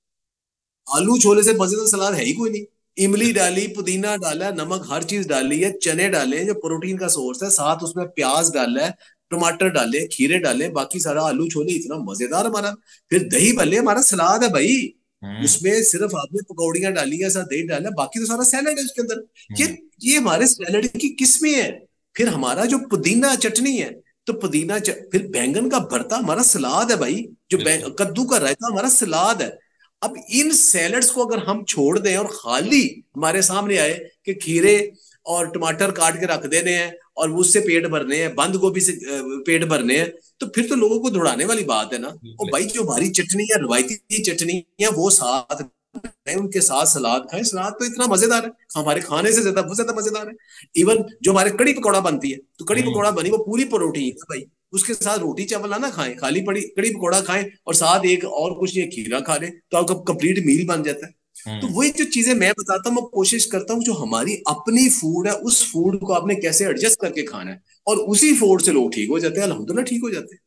आलू छोले से मजेदार सलाद है ही कोई नहीं। इमली डाली, पुदीना डाला, नमक, हर चीज डाली है, चने डाले जो प्रोटीन का सोर्स है, साथ उसमें प्याज डाला है, टमाटर डाले, खीरे डाले, बाकी सारा आलू छोले इतना मजेदार हमारा। फिर दही भल्ले हमारा सलाद है भाई, उसमें सिर्फ आपने पकौड़ियां डाली है, साथ दही डाला, बाकी तो सारा सैलड है उसके अंदर। ये ये हमारे सैलड की किस्में है। फिर हमारा जो पुदीना चटनी है, तो फिर बैंगन का भरता हमारा सलाद है भाई, जो कद्दू का रायता हमारा सलाद है। अब इन सैलड्स को अगर हम छोड़ दें और खाली हमारे सामने आए कि खीरे और टमाटर काट के रख देने हैं और उससे पेट भरने हैं, बंद गोभी से पेट भरने हैं, तो फिर तो लोगों को दौड़ाने वाली बात है ना। और भाई जो हमारी चटनी है, रवायती चटनी है, वो साथ उनके साथ सलाद खाएं। सलाद तो इतना मजेदार है, हमारे खाने से ज्यादा बहुत ज्यादा मजेदार है। इवन जो हमारे कड़ी पकौड़ा बनती है, तो कड़ी पकौड़ा बनी वो पूरी प्रोटीन है भाई, उसके साथ रोटी चावल ना खाएं, खाली पड़ी कड़ी पकौड़ा खाएं और साथ एक और कुछ ये खीरा खा लें, तो आपका कंप्लीट मील बन जाता है। तो वही जो चीजें मैं बताता हूँ, मैं कोशिश करता हूँ जो हमारी अपनी फूड है, उस फूड को आपने कैसे एडजस्ट करके खाना है, और उसी फूड से लोग ठीक हो जाते हैं, अल्हम्दुलिल्लाह ठीक हो जाते हैं।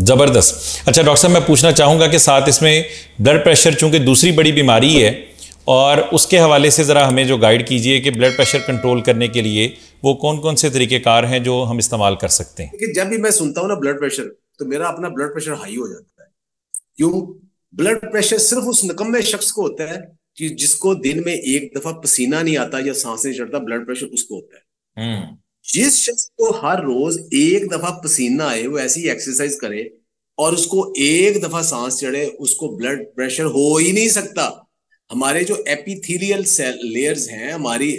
जबरदस्त। अच्छा डॉक्टर साहब, मैं पूछना चाहूंगा कि साथ इसमें ब्लड प्रेशर चूंकि दूसरी बड़ी बीमारी है, और उसके हवाले से ज़रा हमें जो गाइड कीजिए कि ब्लड प्रेशर कंट्रोल करने के लिए वो कौन कौन से तरीक़ेकार हैं जो हम इस्तेमाल कर सकते हैं। कि जब भी मैं सुनता हूँ ना ब्लड प्रेशर, तो मेरा अपना ब्लड प्रेशर हाई हो जाता है। क्यों? ब्लड प्रेशर सिर्फ उस निकम्मे शख्स को होता है कि जिसको दिन में एक दफा पसीना नहीं आता या सांस नहीं चढ़ता, ब्लड प्रेशर उसको होता है। जिस शख्स को हर रोज एक दफा पसीना आए, वो ऐसी एक्सरसाइज करे और उसको एक दफा सांस चढ़े, उसको ब्लड प्रेशर हो ही नहीं सकता। हमारे जो एपिथेलियल सेल लेयर्स हैं, हमारी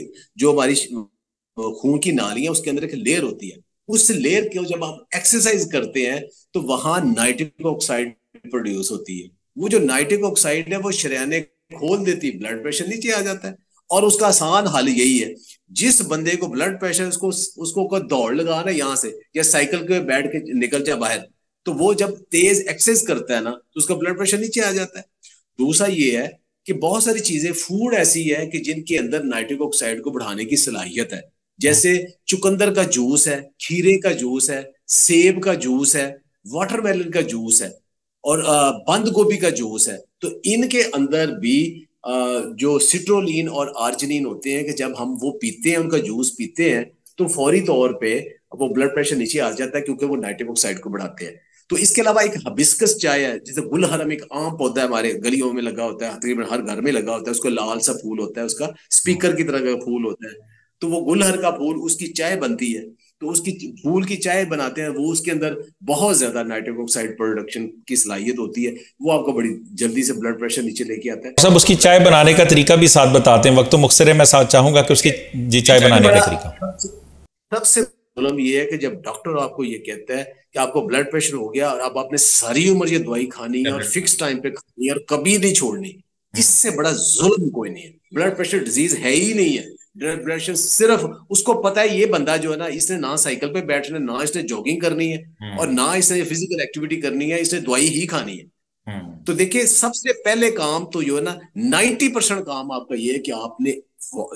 खून की नालियां, उसके अंदर एक लेयर होती है, उस लेयर के जब हम एक्सरसाइज करते हैं तो वहां नाइट्रिक ऑक्साइड प्रोड्यूस होती है। वो जो नाइट्रिक ऑक्साइड है वो शरीयाने खोल देती है, ब्लड प्रेशर नीचे आ जाता है। और उसका आसान हल यही है, जिस बंदे को ब्लड प्रेशर, उसको दौड़ लगाना यहाँ से या साइकिल के बैठ के निकल जाए बाहर, तो वो जब तेज एक्सरसाइज करता है ना तो उसका ब्लड प्रेशर नीचे आ जाता है। दूसरा ये है कि बहुत सारी चीजें फूड ऐसी है कि जिनके अंदर नाइट्रिक ऑक्साइड को बढ़ाने की सलाहियत है, जैसे चुकंदर का जूस है, खीरे का जूस है, सेब का जूस है, वाटरमेलन का जूस है, और बंद गोभी का जूस है। तो इनके अंदर भी जो सिट्रोलिन और आर्जिनिन होते हैं कि जब हम वो पीते हैं, उनका जूस पीते हैं, तो फौरी तौर पे वो ब्लड प्रेशर नीचे आ जाता है, क्योंकि वो नाइट्रिक ऑक्साइड को बढ़ाते हैं। तो इसके अलावा एक हिबिस्कस चाय है, जैसे गुलहरम, एक आम पौधा है, हमारे गलियों में लगा होता है, तकरीबन हर घर में लगा होता है, उसका लाल सा फूल होता है, उसका स्पीकर की तरह का फूल होता है। तो वो गुलहर का फूल, उसकी चाय बनती है, तो उसकी फूल की चाय बनाते हैं, वो उसके अंदर बहुत ज्यादा नाइट्रिक ऑक्साइड प्रोडक्शन की सलाहियत होती है, वो आपको बड़ी जल्दी से ब्लड प्रेशर नीचे लेके आता है। सब उसकी चाय बनाने का तरीका भी साथ बताते हैं, वक्त तो मुख्तसर है, मैं साथ चाहूंगा कि उसकी जी चाय बनाने का तरीका। सबसे प्रॉब्लम ये है कि जब डॉक्टर आपको ये कहता है कि आपको ब्लड प्रेशर हो गया और अब आपने सारी उम्र ये दवाई खानी है और फिक्स टाइम पे खानी है और कभी नहीं छोड़नी, इससे बड़ा जुल्म कोई नहीं है। ब्लड प्रेशर डिजीज है ही नहीं है। ब्लड प्रेशर सिर्फ उसको पता है, ये बंदा जो है ना, इसने ना साइकिल पे बैठना, ना इसने जॉगिंग करनी है और ना इसने फिजिकल एक्टिविटी करनी है, इसने दवाई ही खानी है। तो देखिए, सबसे पहले काम तो जो है ना, 90% काम आपका ये है कि आपने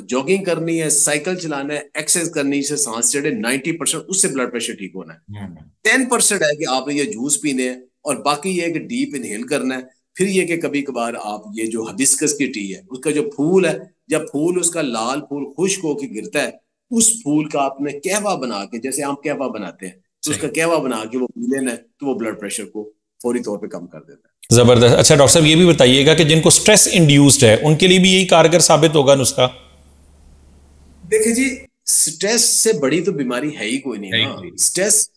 जॉगिंग करनी है, साइकिल चलाना है, एक्सरसाइज करनी है, सांस चढ़े, 90% उससे ब्लड प्रेशर ठीक होना है। 10% है कि आपने ये जूस पीने हैं, और बाकी ये है कि डीप इनहेल करना है। फिर ये कि कभी कभार आप ये जो हिबिस्कस की टी है, उसका जो फूल है, जब फूल उसका लाल फूल खुश्क होकर गिरता है, उस फूल का आपने कहवा बना के, जैसे हम कहवा बनाते हैं, तो उसका कहवा बना के वो पी लेना है, तो वो ब्लड प्रेशर को फौरी तौर पे कम कर देता है। जबरदस्त। अच्छा डॉक्टर साहब, ये भी बताइएगा कि जिनको स्ट्रेस इंड्यूस्ड है, उनके लिए भी यही कारगर साबित होगा नुस्खा? देखिए जी, स्ट्रेस से बड़ी तो बीमारी है ही कोई नहीं ना। स्ट्रेस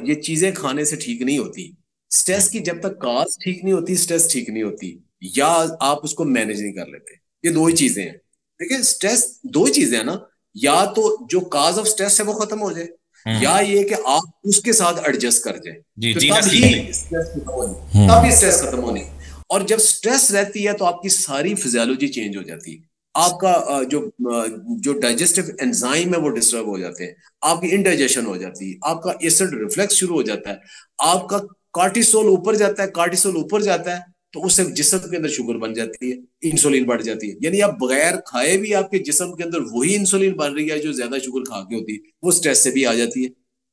ये चीजें खाने से ठीक नहीं होती। स्ट्रेस की जब तक काज ठीक नहीं होती, स्ट्रेस ठीक नहीं होती, या आप उसको मैनेज नहीं कर लेते। ये दो ही चीजें हैं। देखिए, स्ट्रेस दो ही चीजें हैं ना, या तो जो काज ऑफ स्ट्रेस है वो खत्म हो जाए, या ये कि आप उसके साथ एडजस्ट कर जाए, तो तभी स्ट्रेस खत्म होनी। और जब स्ट्रेस रहती है तो आपकी सारी फिजियोलॉजी चेंज हो जाती है। आपका जो डाइजेस्टिव एंजाइम है वो डिस्टर्ब हो जाते हैं, आपकी इनडाइजेशन हो जाती है, आपका एसिड रिफ्लेक्स शुरू हो जाता है, आपका कार्टिसोल ऊपर जाता है, कार्टिसोल ऊपर जाता है तो उससे जिस्म के अंदर शुगर बन जाती है, इंसुलिन बढ़ जाती है। यानी आप बगैर खाए भी आपके जिस्म के अंदर वही इंसुलिन बन रही है जो ज्यादा शुगर खा के होती है, वो स्ट्रेस से भी आ जाती है।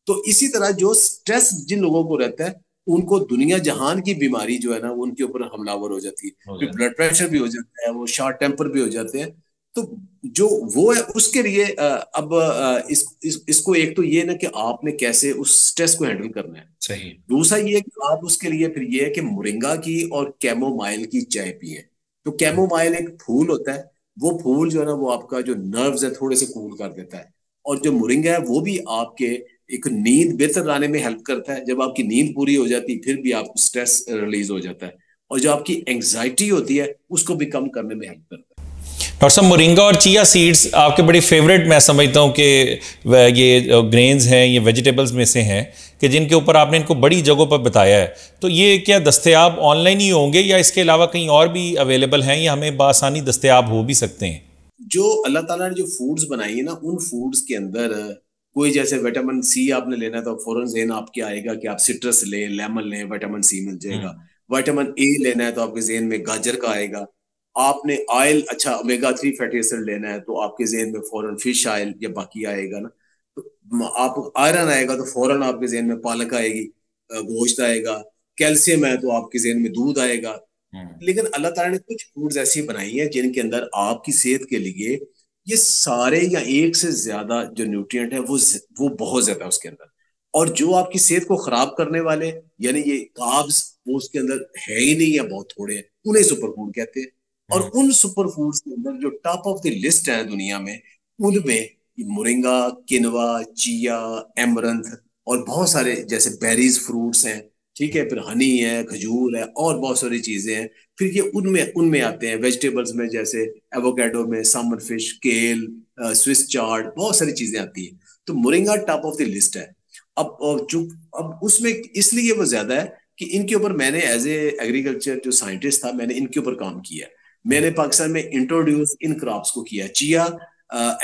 तो इसी तरह जो स्ट्रेस जिन लोगों को रहता है उनको दुनिया जहान की बीमारी जो है ना वो उनके ऊपर हमलावर हो जाती है, फिर ब्लड प्रेशर भी हो जाता है, वो शॉर्ट टेम्पर भी हो जाते हैं। तो जो वो है उसके लिए अब इसको एक तो ये ना कि आपने कैसे उस स्ट्रेस को हैंडल करना है। सही। दूसरा ये कि आप उसके लिए फिर ये है कि मोरिंगा की और कैमोमाइल की चाय पिए। तो कैमोमाइल एक फूल होता है, वो फूल जो है ना वो आपका जो नर्व्स है थोड़े से कूल कर देता है। और जो मोरिंगा है वो भी आपके एक नींद बेहतर लाने में हेल्प करता है। जब आपकी नींद पूरी हो जाती है फिर भी आपको स्ट्रेस रिलीज हो जाता है, और जो आपकी एंग्जाइटी होती है उसको भी कम करने में हेल्प करता है। डॉक्टर साहब, मोरिंगा और चिया सीड्स आपके बड़ी फेवरेट मैं समझता हूँ कि ये ग्रेन्स हैं, ये वेजिटेबल्स में से हैं कि जिनके ऊपर आपने इनको बड़ी जगहों पर बताया है। तो ये क्या दस्तयाब ऑनलाइन ही होंगे या इसके अलावा कहीं और भी अवेलेबल हैं या हमें बआसानी दस्तयाब हो भी सकते हैं? जो अल्लाह ताला ने जो फूड्स बनाई है ना उन फूड्स के अंदर कोई जैसे विटामिन सी आपने लेना है तो फौरन ज़हन आपके आएगा कि आप सिट्रस लें, लेमन लें, विटामिन सी मिल जाएगा। विटामिन ए लेना है तो आपके जहन में गाजर का आएगा। आपने ऑयल अच्छा ओमेगा 3 फैटी एसिड लेना है तो आपके जहन में फौरन फिश ऑयल या बाकी आएगा ना। तो आप आयरन आएगा तो फौरन आपके जहन में पालक आएगी, गोश्त आएगा। कैल्शियम है तो आपके जहन में दूध आएगा। लेकिन अल्लाह ताला ने कुछ फूड्स ऐसी बनाई हैं जिनके अंदर आपकी सेहत के लिए ये सारे या एक से ज्यादा जो न्यूट्रिएंट है वो बहुत ज्यादा है उसके अंदर। और जो आपकी सेहत को खराब करने वाले यानी ये कार्ब्स वो उसके अंदर है ही नहीं या बहुत थोड़े हैं, उन्हें सुपर फूड कहते हैं। और उन सुपर फूड्स के अंदर जो टॉप ऑफ द लिस्ट है दुनिया में उनमें मोरिंगा, किनवा, चिया, एमरंथ और बहुत सारे जैसे बेरीज फ्रूट्स हैं, ठीक है, फिर हनी है, खजूर है और बहुत सारी चीजें हैं। फिर ये उनमें उनमें आते हैं वेजिटेबल्स में जैसे एवोकेडो में सामर फिश, केल, स्विस चार्ड, बहुत सारी चीजें आती हैं। तो moringa top of the list है। अब जो अब उसमें इसलिए वो ज्यादा है कि इनके ऊपर मैंने एज ए एग्रीकल्चर जो साइंटिस्ट था मैंने इनके ऊपर काम किया है। मैंने पाकिस्तान में इंट्रोड्यूस इन क्रॉप्स को किया, chia,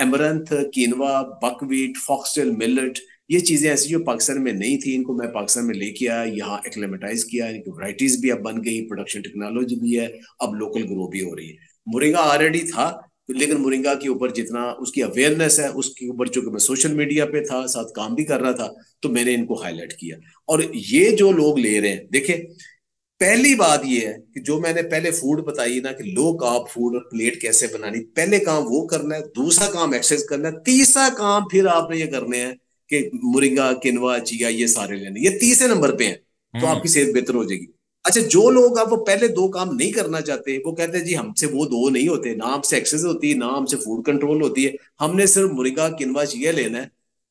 amaranth, quinoa, buckwheat, foxtail, millet, ये चीजें ऐसी जो पाकिस्तान में नहीं थी, इनको मैं पाकिस्तान में लेके आया, यहाँ एक्लेमेटाइज किया, इनकी वैरायटीज भी अब बन गई, प्रोडक्शन टेक्नोलॉजी भी है, अब लोकल ग्रो भी हो रही है। मुरिंगा ऑलरेडी था लेकिन मुरिंगा के ऊपर जितना उसकी अवेयरनेस है उसके ऊपर चूंकि मैं सोशल मीडिया पे था, साथ काम भी कर रहा था, तो मैंने इनको हाईलाइट किया। और ये जो लोग ले रहे हैं, देखिए पहली बात ये है कि जो मैंने पहले फूड बताई ना कि लो कार्ब फूड और प्लेट कैसे बनानी, पहले काम वो करना है, दूसरा काम एक्सरसाइज करना है, तीसरा काम फिर आपने ये करने हैं कि मुरिंगा, किनवा, चिया ये सारे लेने, ये तीसरे नंबर पे हैं तो आपकी सेहत बेहतर हो जाएगी। अच्छा, जो लोग आप वो पहले दो काम नहीं करना चाहते, वो कहते हैं जी हमसे वो दो नहीं होते, ना हमसे एक्सरसाइज होती है ना हमसे फूड कंट्रोल होती है, हमने सिर्फ मुर्गा, किनवा, चिया लेना है,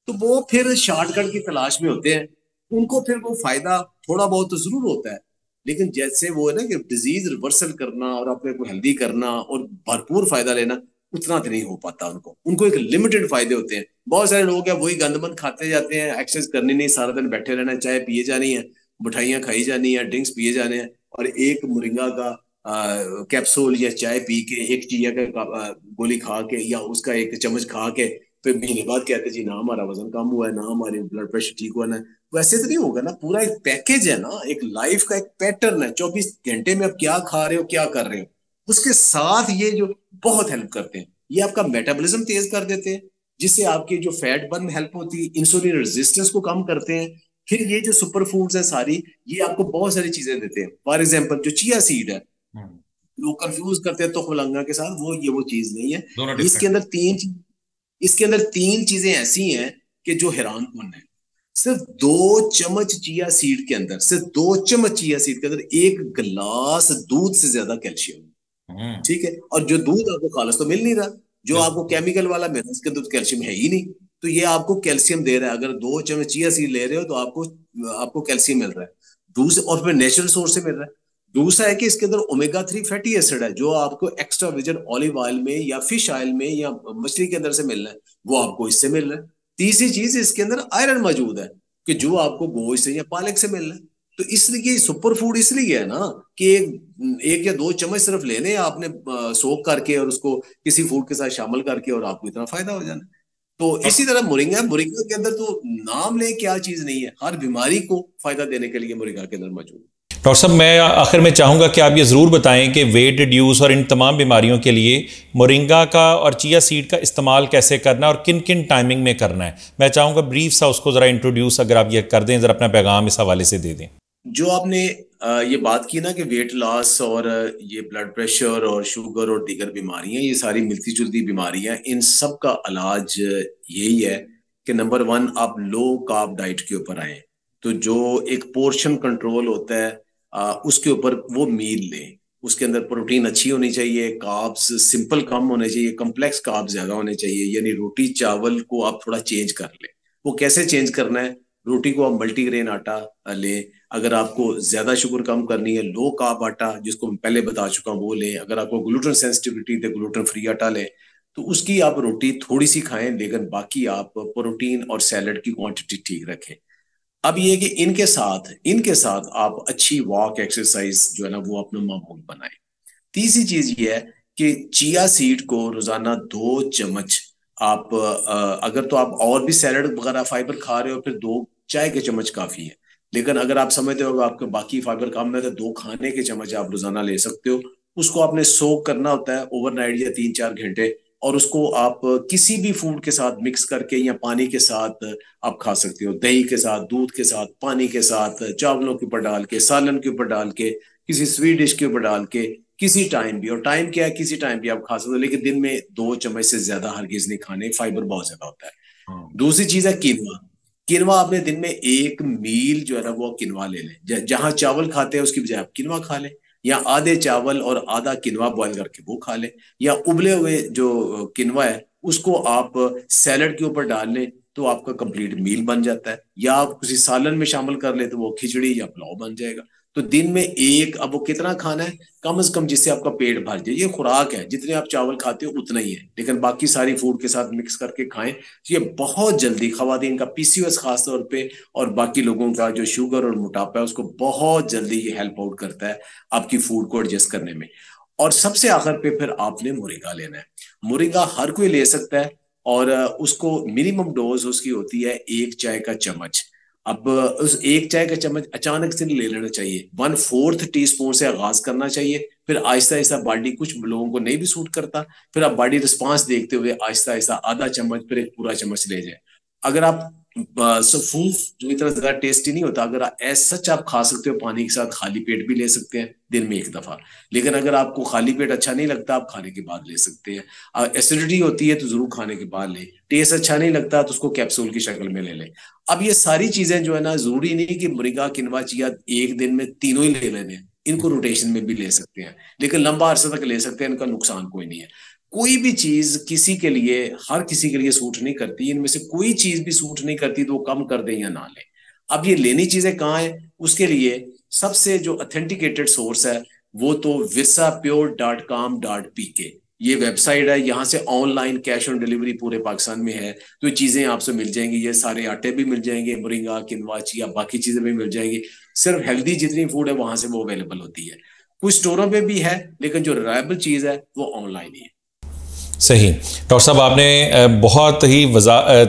तो वो फिर शॉर्टकट की तलाश में होते हैं। उनको फिर वो फायदा थोड़ा बहुत तो जरूर होता है, लेकिन जैसे वो है ना कि डिजीज रिवर्सल करना और अपने को हेल्दी करना और भरपूर फायदा लेना, उतना तो नहीं हो पाता उनको। उनको एक लिमिटेड फायदे होते हैं। बहुत सारे लोग हैं वही गंदमंद खाते जाते हैं, एक्सरसाइज करनी नहीं, सारा दिन बैठे रहना, चाय पिए जानी है, मिठाइयाँ खाई जानी है, ड्रिंक्स पिए जाने हैं, और एक मुरिंगा का कैप्सूल या चाय पी के, एक चिया का गोली खा के या उसका एक चम्मच खा के फिर महीने बाद कहते जी ना हमारा वजन कम हुआ है, ना हमारे ब्लड प्रेशर ठीक हुआ है। वैसे तो नहीं होगा ना, पूरा एक पैकेज है ना, एक लाइफ का एक पैटर्न है, 24 घंटे में आप क्या खा रहे हो, क्या कर रहे हो, उसके साथ ये जो बहुत हेल्प करते हैं, ये आपका मेटाबॉलिज्म तेज कर देते हैं, जिससे आपकी जो फैट बर्न हेल्प होती है, इंसुलिन रेजिस्टेंस को कम करते हैं। फिर ये जो सुपर फूड्स है सारी, ये आपको बहुत सारी चीजें देते हैं। फॉर एग्जाम्पल जो चिया सीड है, लोग कंफ्यूज करते हैं तो लंगा के साथ, वो चीज नहीं है। इसके अंदर तीन चीजें ऐसी हैं कि जो हैरान कौन है। सिर्फ 2 चम्मच चिया सीड के अंदर, सिर्फ 2 चम्मच चिया सीड के अंदर 1 गिलास दूध से ज्यादा कैल्शियम, ठीक है। और जो दूध आपको खालस तो मिल नहीं रहा, जो आपको केमिकल वाला मिल रहा है उसके दूध कैल्शियम है ही नहीं, तो ये आपको कैल्शियम दे रहा है। अगर 2 चम्मच चिया सीड ले रहे हो तो आपको कैल्शियम मिल रहा है, दूसरे और फिर नेचुरल सोर्स से मिल रहा है। दूसरा है कि इसके अंदर ओमेगा 3 फैटी एसिड है, जो आपको एक्स्ट्रा वर्जिन ऑलिव ऑयल में या फिश ऑयल में या मछली के अंदर से मिल रहा है, वो आपको इससे मिल रहा है। तीसरी चीज, इसके अंदर आयरन मौजूद है कि जो आपको गोश्त से या पालक से मिल रहा है। तो इसलिए सुपर फूड इसलिए है ना कि एक या दो चम्मच सिर्फ लेने हैं आपने सोख करके और उसको किसी फूड के साथ शामिल करके और आपको इतना फायदा हो जाना। तो इसी तरह मोरिंगा, मोरिंगा के अंदर तो नाम ले क्या चीज नहीं है, हर बीमारी को फायदा देने के लिए मोरिंगा के अंदर मौजूद है। डॉक्टर साहब, मैं आखिर में चाहूँगा कि आप ये ज़रूर बताएं कि वेट रिड्यूस और इन तमाम बीमारियों के लिए मोरिंगा का और चिया सीड का इस्तेमाल कैसे करना है और किन किन टाइमिंग में करना है। मैं चाहूँगा ब्रीफ सा उसको ज़रा इंट्रोड्यूस अगर आप ये कर दें, ज़रा अपना पैगाम इस हवाले से दे दें। जो आपने ये बात की ना कि वेट लॉस और ये ब्लड प्रेशर और शुगर और दीगर बीमारियां, ये सारी मिलती जुलती बीमारियां, इन सब का इलाज यही है कि नंबर वन, आप लो कार्ब डाइट के ऊपर आए। तो जो एक पोर्शन कंट्रोल होता है उसके ऊपर वो मील लें। उसके अंदर प्रोटीन अच्छी होनी चाहिए, कार्ब्स सिंपल कम होने चाहिए, कम्प्लेक्स कार्ब्स ज्यादा होने चाहिए। यानी रोटी चावल को आप थोड़ा चेंज कर लें। वो कैसे चेंज करना है? रोटी को आप मल्टीग्रेन आटा लें। अगर आपको ज्यादा शुगर कम करनी है, लो कार्ब आटा जिसको मैं पहले बता चुका हूं वो लें। अगर आपको ग्लूटेन सेंसिटिविटी तो ग्लूटेन फ्री आटा लें। तो उसकी आप रोटी थोड़ी सी खाएं, लेकिन बाकी आप प्रोटीन और सैलड की क्वांटिटी ठीक रखें। अब ये कि इनके साथ आप अच्छी वॉक एक्सरसाइज जो है ना वो अपना मामूल बनाएं। तीसरी चीज ये है कि चिया सीड को रोजाना 2 चम्मच आप अगर तो आप और भी सैलड वगैरह फाइबर खा रहे हो, फिर 2 चाय के चम्मच काफी है। लेकिन अगर आप समझते हो कि आपके बाकी फाइबर कम है, तो 2 खाने के चम्मच आप रोजाना ले सकते हो। उसको आपने सोक करना होता है ओवरनाइट या 3-4 घंटे, और उसको आप किसी भी फूड के साथ मिक्स करके या पानी के साथ आप खा सकते हो। दही के साथ, दूध के साथ, पानी के साथ, चावलों के ऊपर डाल के, सालन के ऊपर डाल के, किसी स्वीट डिश के ऊपर डाल के, किसी टाइम भी। और टाइम क्या है, किसी टाइम भी आप खा सकते हो, लेकिन दिन में 2 चम्मच से ज्यादा हरगिज नहीं खाने, फाइबर बहुत ज्यादा होता है। दूसरी चीज है किनवा। किनवा आपने दिन में एक मील जो है ना वो किनवा ले लें। जहां चावल खाते हैं उसकी बजाय आप किनवा खा लें, या आधे चावल और आधा किनवा बॉईल करके वो खा लें। या उबले हुए जो किनवा है उसको आप सैलड के ऊपर डाल लें, तो आपका कंप्लीट मील बन जाता है। या आप किसी सालन में शामिल कर ले तो वो खिचड़ी या पुलाव बन जाएगा। तो दिन में एक, अब वो कितना खाना है, कम से कम जिससे आपका पेट भर जाए। ये खुराक है, जितने आप चावल खाते हो उतना ही है, लेकिन बाकी सारी फूड के साथ मिक्स करके खाएं। तो ये बहुत जल्दी खवातीन का पीसीओएस खास तौर पे, और बाकी लोगों का जो शुगर और मोटापा है उसको बहुत जल्दी ये हेल्प आउट करता है आपकी फूड को एडजस्ट करने में। और सबसे आखिर पे फिर आपने मुरीगा लेना है। मुरीगा हर कोई ले सकता है, और उसको मिनिमम डोज उसकी होती है 1 चाय का चम्मच। अब उस 1 चाय का चम्मच अचानक से नहीं ले लेना चाहिए। 1/4 टीस्पून से आगाज करना चाहिए, फिर आहिस्ता आहिस्ता बॉडी, कुछ लोगों को नहीं भी सूट करता, फिर आप बॉडी रिस्पांस देखते हुए आहिस्ता आहिस्ता आधा चम्मच, फिर एक पूरा चम्मच ले जाए। अगर आप सफूफ जो इतना ज्यादा टेस्टी नहीं होता, अगर एज सच आप खा सकते हो पानी के साथ, खाली पेट भी ले सकते हैं दिन में 1 दफा। लेकिन अगर आपको खाली पेट अच्छा नहीं लगता, आप खाने के बाद ले सकते हैं। एसिडिटी होती है तो जरूर खाने के बाद लें। टेस्ट अच्छा नहीं लगता तो उसको कैप्सूल की शक्ल में ले लें। अब ये सारी चीजें जो है ना, जरूरी नहीं कि मुर्गा, किनवा, चिया एक दिन में तीनों ही ले लेने हैं। इनको रोटेशन में भी ले सकते हैं, लेकिन लंबा अरसा तक ले सकते हैं, इनका नुकसान कोई नहीं है। कोई भी चीज किसी के लिए, हर किसी के लिए सूट नहीं करती। इनमें से कोई चीज भी सूट नहीं करती तो वो कम कर दें या ना लें। अब ये लेनी चीजें कहाँ है, उसके लिए सबसे जो ऑथेंटिकेटेड सोर्स है वो तो visapure.com.pk, ये वेबसाइट है। यहाँ से ऑनलाइन कैश ऑन डिलीवरी पूरे पाकिस्तान में है, तो ये चीजें आपसे मिल जाएंगी। ये सारे आटे भी मिल जाएंगे, मोरिंगा, किनवा, चिया, बाकी चीजें भी मिल जाएंगी। सिर्फ हेल्दी जितनी फूड है वहां से वो अवेलेबल होती है। कुछ स्टोरों पे भी है, लेकिन जो रिलायबल चीज है वो ऑनलाइन ही है। सही। डॉक्टर साहब, आपने बहुत ही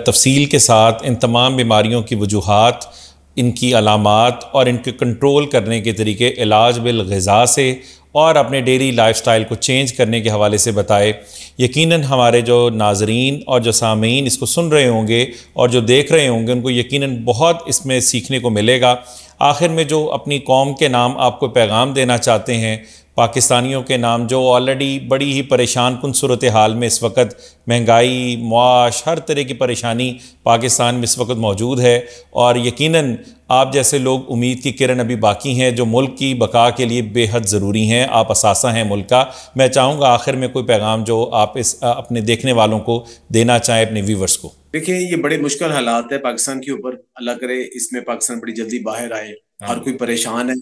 तफसील के साथ इन तमाम बीमारियों की वजूहात, इनकी अलामात और इनके कंट्रोल करने के तरीके, इलाज बिल ग़िज़ा से और अपने डेली लाइफस्टाइल को चेंज करने के हवाले से बताए। यकीनन हमारे जो नाज़रीन और जो सामीन इसको सुन रहे होंगे और जो देख रहे होंगे, उनको यकीनन बहुत इसमें सीखने को मिलेगा। आखिर में जो अपनी कौम के नाम आपको पैगाम देना चाहते हैं, पाकिस्तानियों के नाम जो ऑलरेडी बड़ी ही परेशान कुन सूरत हाल में इस वक्त, महंगाई, मुआश, हर तरह की परेशानी पाकिस्तान में इस वक्त मौजूद है, और यकीनन आप जैसे लोग उम्मीद की किरण अभी बाकी हैं जो मुल्क की बका के लिए बेहद ज़रूरी हैं। आप असासा हैं मुल्क का। मैं चाहूँगा आखिर में कोई पैगाम जो आप इस अपने देखने वालों को देना चाहें, अपने व्यूवर्स को। देखिए, ये बड़े मुश्किल हालात है पाकिस्तान के ऊपर। अल्लाह करे इसमें पाकिस्तान बड़ी जल्दी बाहर आए। हर कोई परेशान है,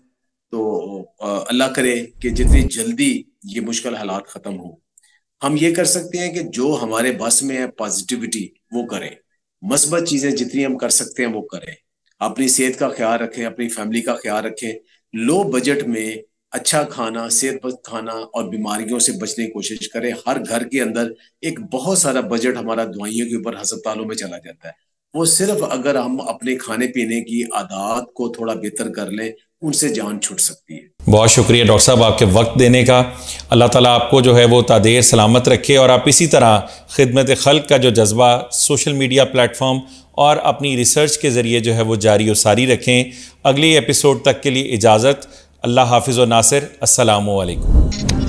तो अल्लाह करे कि जितनी जल्दी ये मुश्किल हालात खत्म हो। हम ये कर सकते हैं कि जो हमारे बस में है, पॉजिटिविटी वो करें। मस्बत चीजें जितनी हम कर सकते हैं वो करें। अपनी सेहत का ख्याल रखें, अपनी फैमिली का ख्याल रखें। लो बजट में अच्छा खाना, सेहतमंद खाना और बीमारियों से बचने की कोशिश करें। हर घर के अंदर एक बहुत सारा बजट हमारा दवाइयों के ऊपर, अस्पतालों में चला जाता है। वो सिर्फ अगर हम अपने खाने पीने की आदत को थोड़ा बेहतर कर लें, उनसे जान छूट सकती है। बहुत शुक्रिया डॉक्टर साहब आपके वक्त देने का। अल्लाह ताला आपको जो है वो तादेर सलामत रखे और आप इसी तरह खिदमत खल्क का जो जज्बा सोशल मीडिया प्लेटफॉर्म और अपनी रिसर्च के ज़रिए जो है वो जारी और सारी रखें। अगले एपिसोड तक के लिए इजाज़त। अल्लाह हाफिज़ व नासिर। अस्सलामु अलैकुम।